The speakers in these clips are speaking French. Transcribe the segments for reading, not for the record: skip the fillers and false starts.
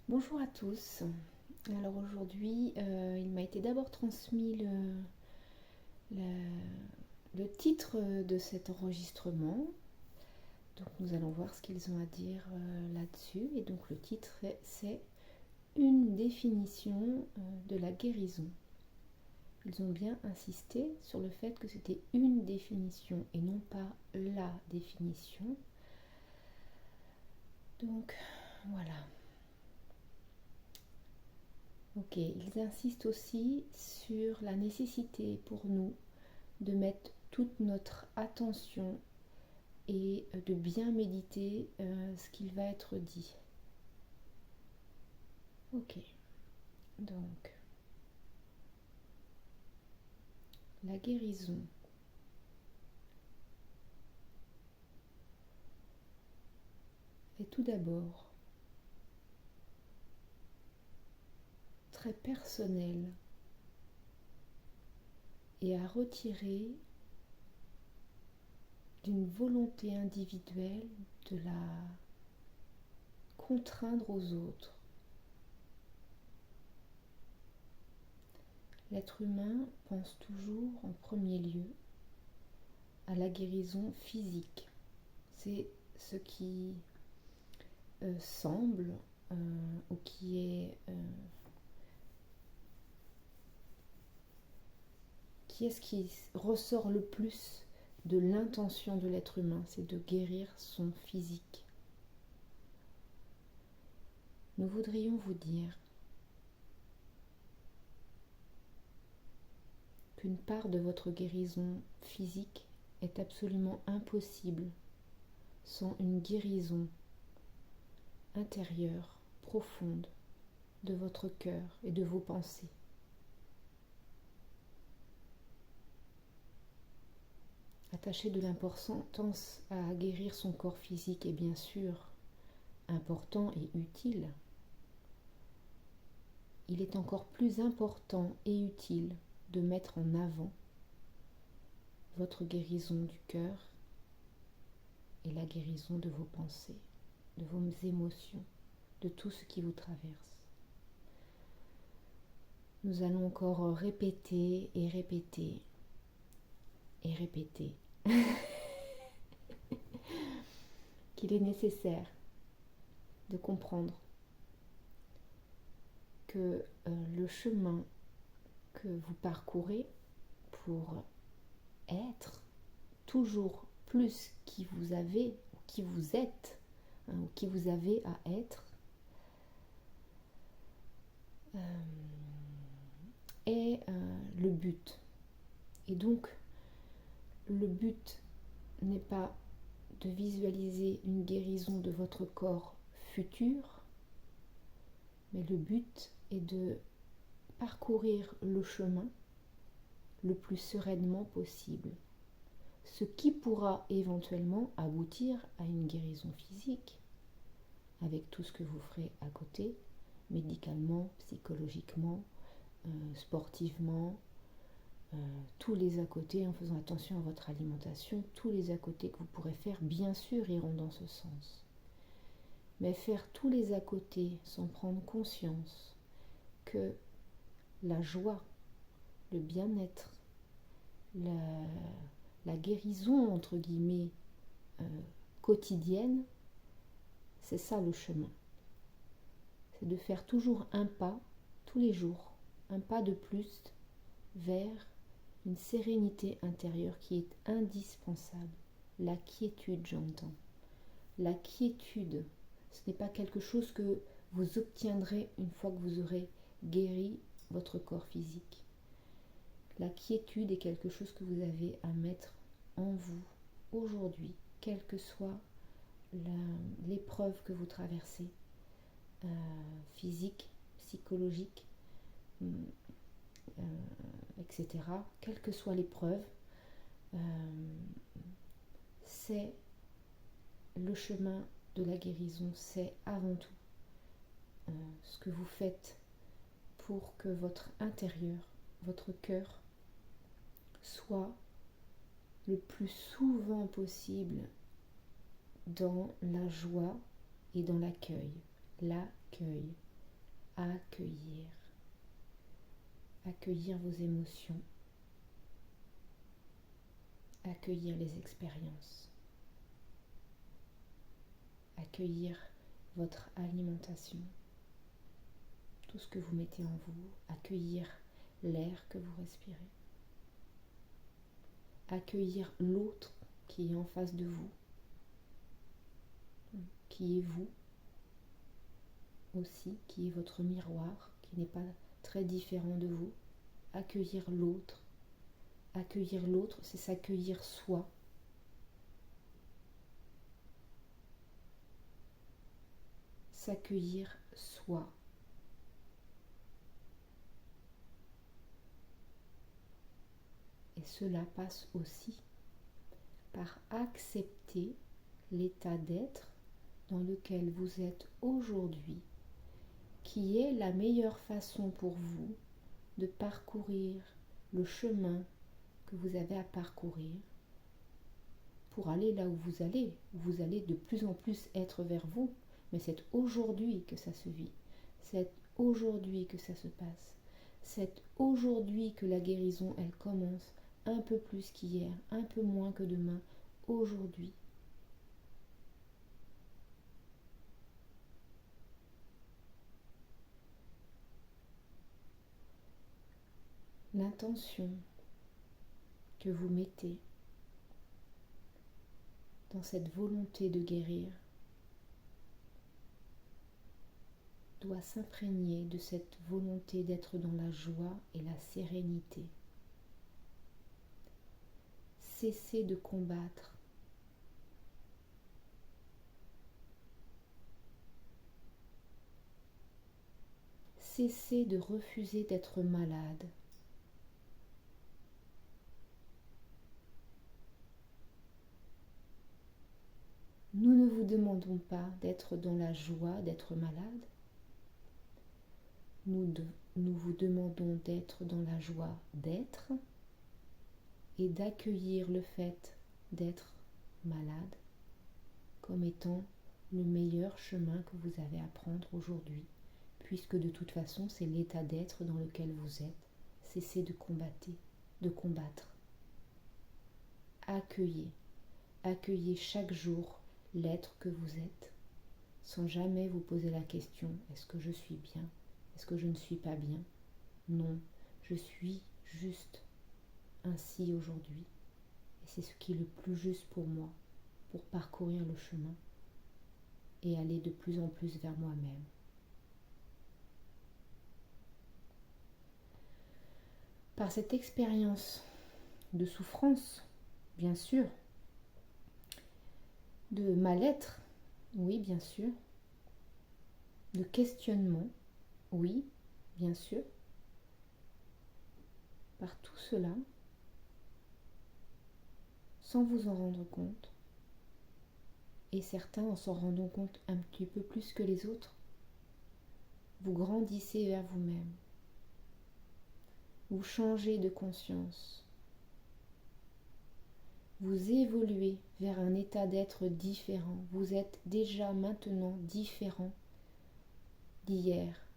Bonjour à tous. Alors aujourd'hui, il m'a été d'abord transmis le titre de cet enregistrement. Donc nous allons voir ce qu'ils ont à dire là-dessus. Et donc le titre c'est une définition de la guérison. Ils ont bien insisté sur le fait que c'était une définition et non pas la définition. Donc voilà. Ok, ils insistent aussi sur la nécessité pour nous de mettre toute notre attention et de bien méditer ce qu'il va être dit. Ok, donc la guérison. Est tout d'abord très personnelle et à retirer d'une volonté individuelle de la contraindre aux autres. L'être humain pense toujours en premier lieu à la guérison physique. C'est ce qui semble ou qui est ce qui ressort le plus de l'intention de l'être humain, c'est de guérir son physique. Nous voudrions vous dire qu'une part de votre guérison physique est absolument impossible sans une guérison intérieure, profonde, de votre cœur et de vos pensées. Attacher de l'importance à guérir son corps physique est bien sûr important et utile. Il est encore plus important et utile de mettre en avant votre guérison du cœur et la guérison de vos pensées, de vos émotions, de tout ce qui vous traverse. Nous allons encore répéter et répéter et répéter qu'il est nécessaire de comprendre que le chemin que vous parcourez pour être toujours plus qui vous avez ou qui vous êtes ou qui vous avez à être est le but. Et donc le but n'est pas de visualiser une guérison de votre corps futur, mais le but est de parcourir le chemin le plus sereinement possible, ce qui pourra éventuellement aboutir à une guérison physique, avec tout ce que vous ferez à côté, médicalement, psychologiquement, sportivement, tous les à côté, en faisant attention à votre alimentation, tous les à côté que vous pourrez faire, bien sûr, iront dans ce sens. Mais faire tous les à côté sans prendre conscience que la joie, le bien-être, la guérison, entre guillemets, quotidienne, c'est ça le chemin. C'est de faire toujours un pas, tous les jours, un pas de plus vers une sérénité intérieure qui est indispensable. La quiétude, j'entends. La quiétude, ce n'est pas quelque chose que vous obtiendrez une fois que vous aurez guéri votre corps physique. La quiétude est quelque chose que vous avez à mettre en vous aujourd'hui, quelle que soit l'épreuve que vous traversez, physique, psychologique, etc. Quelle que soit l'épreuve, c'est le chemin de la guérison, c'est avant tout ce que vous faites pour que votre intérieur, votre cœur, soit le plus souvent possible dans la joie et dans l'accueil. L'accueil. accueillir. Accueillir vos émotions, accueillir les expériences, accueillir votre alimentation, tout ce que vous mettez en vous, accueillir l'air que vous respirez, accueillir l'autre qui est en face de vous, qui est vous aussi, qui est votre miroir, qui n'est pas très différent de vous. Accueillir l'autre, c'est s'accueillir soi. S'accueillir soi. Et cela passe aussi par accepter l'état d'être dans lequel vous êtes aujourd'hui, qui est la meilleure façon pour vous de parcourir le chemin que vous avez à parcourir pour aller là où vous allez. Vous allez de plus en plus être vers vous, mais c'est aujourd'hui que ça se vit. C'est aujourd'hui que ça se passe. C'est aujourd'hui que la guérison, elle commence, un peu plus qu'hier, un peu moins que demain, aujourd'hui. L'intention que vous mettez dans cette volonté de guérir doit s'imprégner de cette volonté d'être dans la joie et la sérénité. Cessez de combattre. Cessez de refuser d'être malade. Nous ne vous demandons pas d'être dans la joie d'être malade. Nous vous demandons d'être dans la joie d'être et d'accueillir le fait d'être malade comme étant le meilleur chemin que vous avez à prendre aujourd'hui, puisque de toute façon c'est l'état d'être dans lequel vous êtes. Cessez de combattre. Accueillez chaque jour l'être que vous êtes, sans jamais vous poser la question, est-ce que je suis bien? Est-ce que je ne suis pas bien? Non, je suis juste ainsi aujourd'hui. Et c'est ce qui est le plus juste pour moi, pour parcourir le chemin et aller de plus en plus vers moi-même. Par cette expérience de souffrance, bien sûr, de mal-être, oui, bien sûr, de questionnement, oui, bien sûr, par tout cela, sans vous en rendre compte, et certains en s'en rendant compte un petit peu plus que les autres, vous grandissez vers vous-même, vous changez de conscience, vous évoluez vers un état d'être différent, vous êtes déjà maintenant différent d'hier,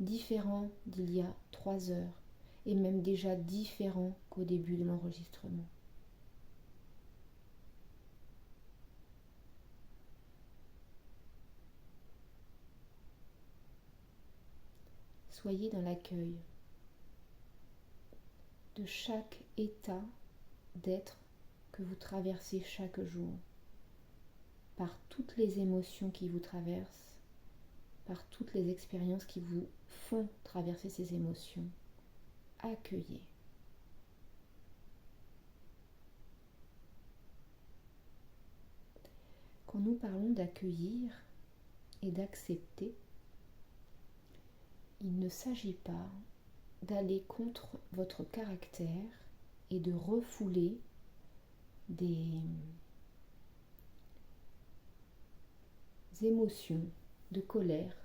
différent d'il y a 3 heures, et même déjà différent qu'au début de l'enregistrement. Soyez dans l'accueil de chaque état d'être que vous traversez chaque jour, par toutes les émotions qui vous traversent, par toutes les expériences qui vous font traverser ces émotions. Accueillez. Quand nous parlons d'accueillir et d'accepter, il ne s'agit pas d'aller contre votre caractère et de refouler des émotions de colère,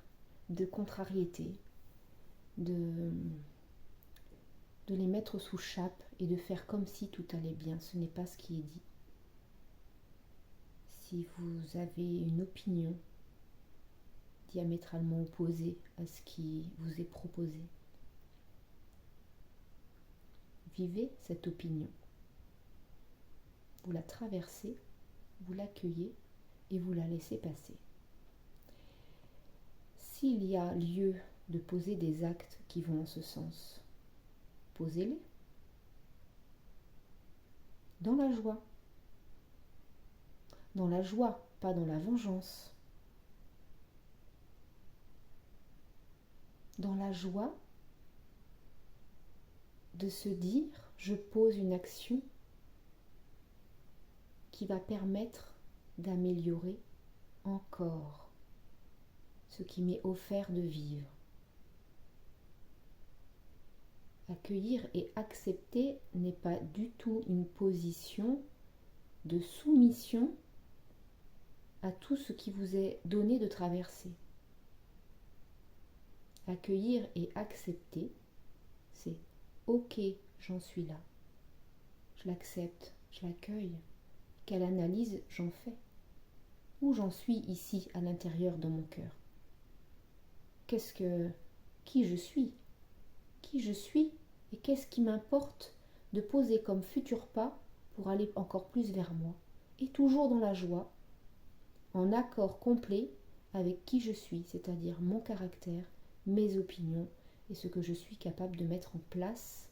de contrariété, de les mettre sous chape et de faire comme si tout allait bien. Ce n'est pas ce qui est dit. Si vous avez une opinion diamétralement opposé à ce qui vous est proposé. Vivez cette opinion. Vous la traversez, vous l'accueillez et vous la laissez passer. S'il y a lieu de poser des actes qui vont en ce sens, posez-les dans la joie. Dans la joie, pas dans la vengeance. Dans la joie de se dire, je pose une action qui va permettre d'améliorer encore ce qui m'est offert de vivre. Accueillir et accepter n'est pas du tout une position de soumission à tout ce qui vous est donné de traverser. Accueillir et accepter, c'est ok, j'en suis là. Je l'accepte, je l'accueille. Quelle analyse j'en fais? Où j'en suis ici à l'intérieur de mon cœur? Qui je suis? Qui je suis et qu'est-ce qui m'importe de poser comme futur pas pour aller encore plus vers moi? Et toujours dans la joie, en accord complet avec qui je suis, c'est-à-dire mon caractère, mes opinions et ce que je suis capable de mettre en place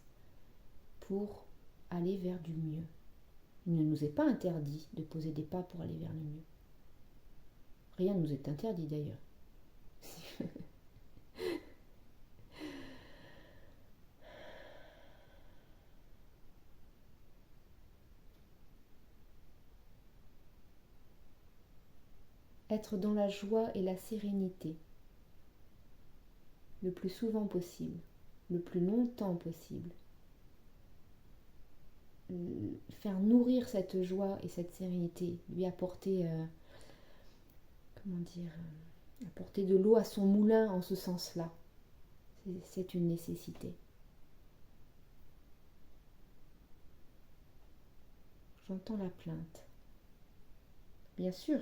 pour aller vers du mieux. Il ne nous est pas interdit de poser des pas pour aller vers le mieux. Rien ne nous est interdit d'ailleurs. Être dans la joie et la sérénité, le plus souvent possible, le plus longtemps possible. Faire nourrir cette joie et cette sérénité, lui apporter, apporter de l'eau à son moulin en ce sens-là. C'est une nécessité. J'entends la plainte. Bien sûr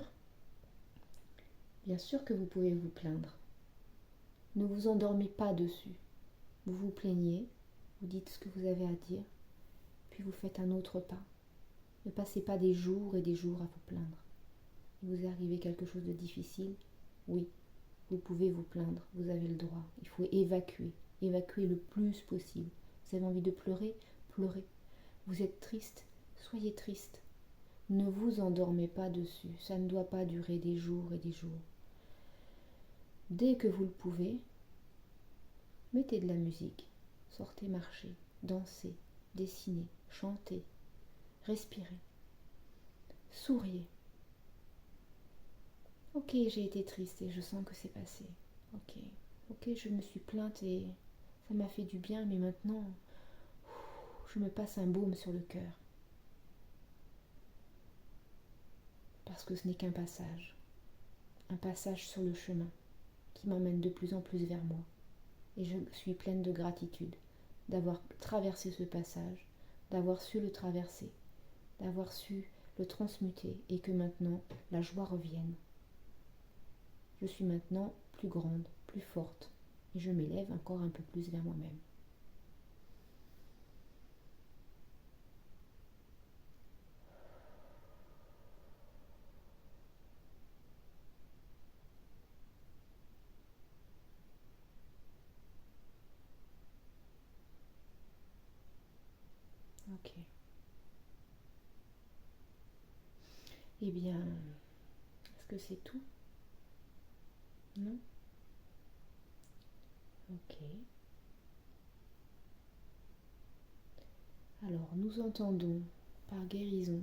que vous pouvez vous plaindre. Ne vous endormez pas dessus. Vous vous plaignez, vous dites ce que vous avez à dire, puis vous faites un autre pas. Ne passez pas des jours et des jours à vous plaindre. Il vous est arrivé quelque chose de difficile, oui, vous pouvez vous plaindre, vous avez le droit. Il faut évacuer le plus possible. Vous avez envie de pleurer, pleurez. Vous êtes triste, soyez triste. Ne vous endormez pas dessus, ça ne doit pas durer des jours et des jours. Dès que vous le pouvez, mettez de la musique, sortez marcher, dansez, dessinez, chantez, respirez, souriez. Ok, j'ai été triste et je sens que c'est passé. Ok, je me suis plainte et ça m'a fait du bien, mais maintenant, je me passe un baume sur le cœur. Parce que ce n'est qu'un passage sur le chemin qui m'emmène de plus en plus vers moi. Et je suis pleine de gratitude d'avoir traversé ce passage, d'avoir su le traverser, d'avoir su le transmuter et que maintenant la joie revienne. Je suis maintenant plus grande, plus forte et je m'élève encore un peu plus vers moi-même. Ok. Eh bien, est-ce que c'est tout? Non? Ok. Alors, nous entendons par guérison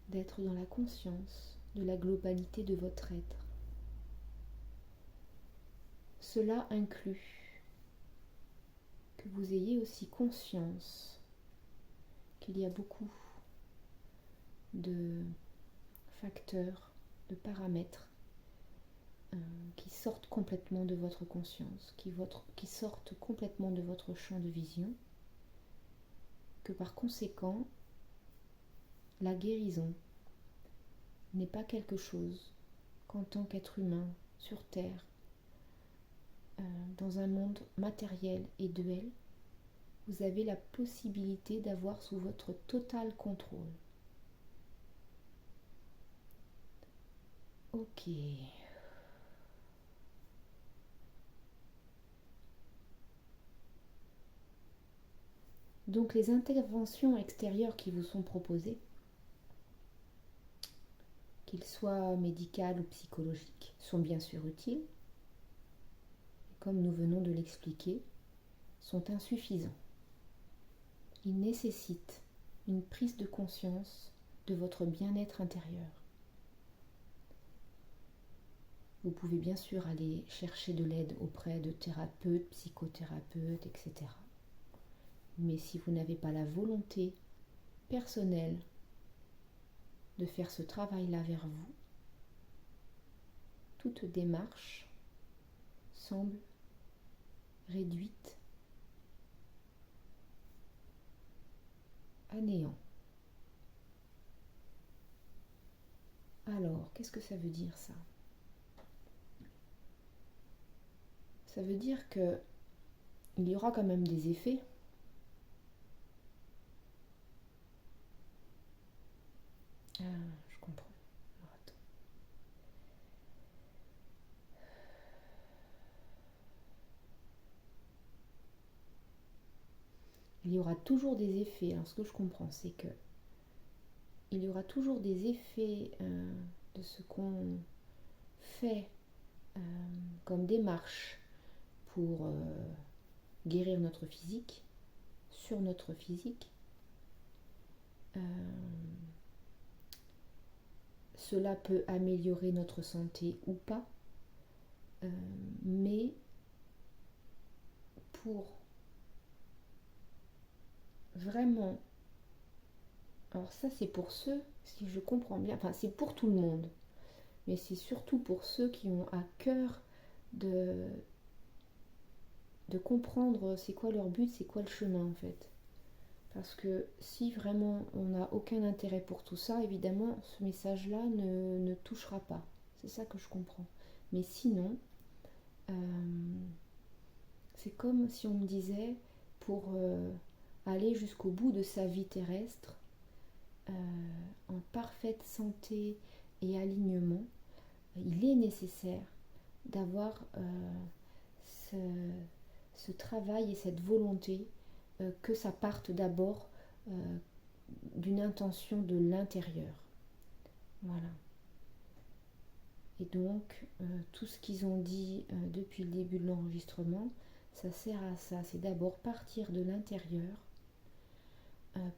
d'être dans la conscience de la globalité de votre être. Cela inclut que vous ayez aussi conscience qu'il y a beaucoup de facteurs, de paramètres qui sortent complètement de votre conscience, qui sortent complètement de votre champ de vision, que par conséquent, la guérison n'est pas quelque chose qu'en tant qu'être humain sur Terre, dans un monde matériel et duel, vous avez la possibilité d'avoir sous votre total contrôle. Ok. Donc les interventions extérieures qui vous sont proposées, qu'ils soient médicales ou psychologiques, sont bien sûr utiles. Comme nous venons de l'expliquer, sont insuffisants. Ils nécessitent une prise de conscience de votre bien-être intérieur. Vous pouvez bien sûr aller chercher de l'aide auprès de thérapeutes, psychothérapeutes, etc. Mais si vous n'avez pas la volonté personnelle de faire ce travail-là vers vous, toute démarche semble réduite à néant. Alors, qu'est-ce que ça veut dire ça? Ça veut dire que il y aura quand même des effets. Ah, je comprends. Alors, attends. Il y aura toujours des effets. Alors, ce que je comprends, c'est que il y aura toujours des effets de ce qu'on fait comme démarche pour guérir notre physique, sur notre physique. Cela peut améliorer notre santé ou pas, mais pour vraiment, alors ça c'est pour ceux, si je comprends bien, enfin c'est pour tout le monde, mais c'est surtout pour ceux qui ont à cœur de comprendre c'est quoi leur but, c'est quoi le chemin en fait. Parce que si vraiment on n'a aucun intérêt pour tout ça, évidemment ce message-là ne touchera pas. C'est ça que je comprends. Mais sinon, c'est comme si on me disait, pour aller jusqu'au bout de sa vie terrestre, en parfaite santé et alignement, il est nécessaire d'avoir ce travail et cette volonté que ça parte d'abord d'une intention de l'intérieur. Voilà. Et donc, tout ce qu'ils ont dit depuis le début de l'enregistrement, ça sert à ça. C'est d'abord partir de l'intérieur,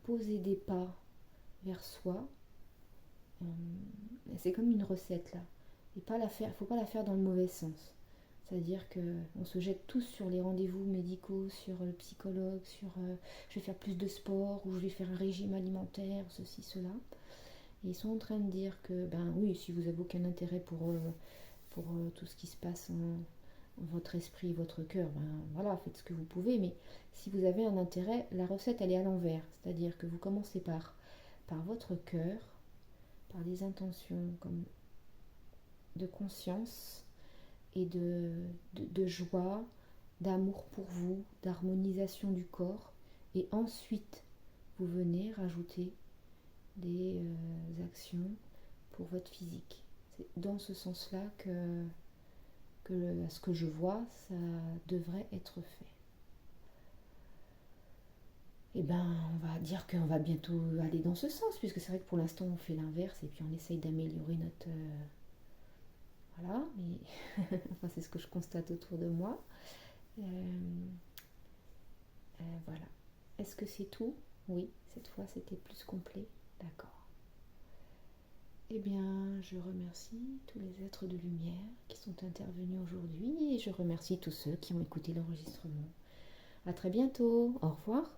poser des pas vers soi. C'est comme une recette là. Et pas la faire, faut pas la faire dans le mauvais sens. C'est-à-dire qu'on se jette tous sur les rendez-vous médicaux, sur le psychologue, sur je vais faire plus de sport, ou je vais faire un régime alimentaire, ceci, cela. Et ils sont en train de dire que, ben oui, si vous n'avez aucun intérêt pour tout ce qui se passe en votre esprit, votre cœur, ben voilà, faites ce que vous pouvez. Mais si vous avez un intérêt, la recette, elle est à l'envers. C'est-à-dire que vous commencez par votre cœur, par des intentions comme de conscience, et de joie, d'amour pour vous, d'harmonisation du corps. Et ensuite, vous venez rajouter des actions pour votre physique. C'est dans ce sens-là à ce que je vois, ça devrait être fait. Et ben, on va dire qu'on va bientôt aller dans ce sens, puisque c'est vrai que pour l'instant, on fait l'inverse et puis on essaye d'améliorer notre... voilà, mais enfin, c'est ce que je constate autour de moi. Voilà. Est-ce que c'est tout? Oui, cette fois c'était plus complet. D'accord. Eh bien, je remercie tous les êtres de lumière qui sont intervenus aujourd'hui et je remercie tous ceux qui ont écouté l'enregistrement. À très bientôt. Au revoir.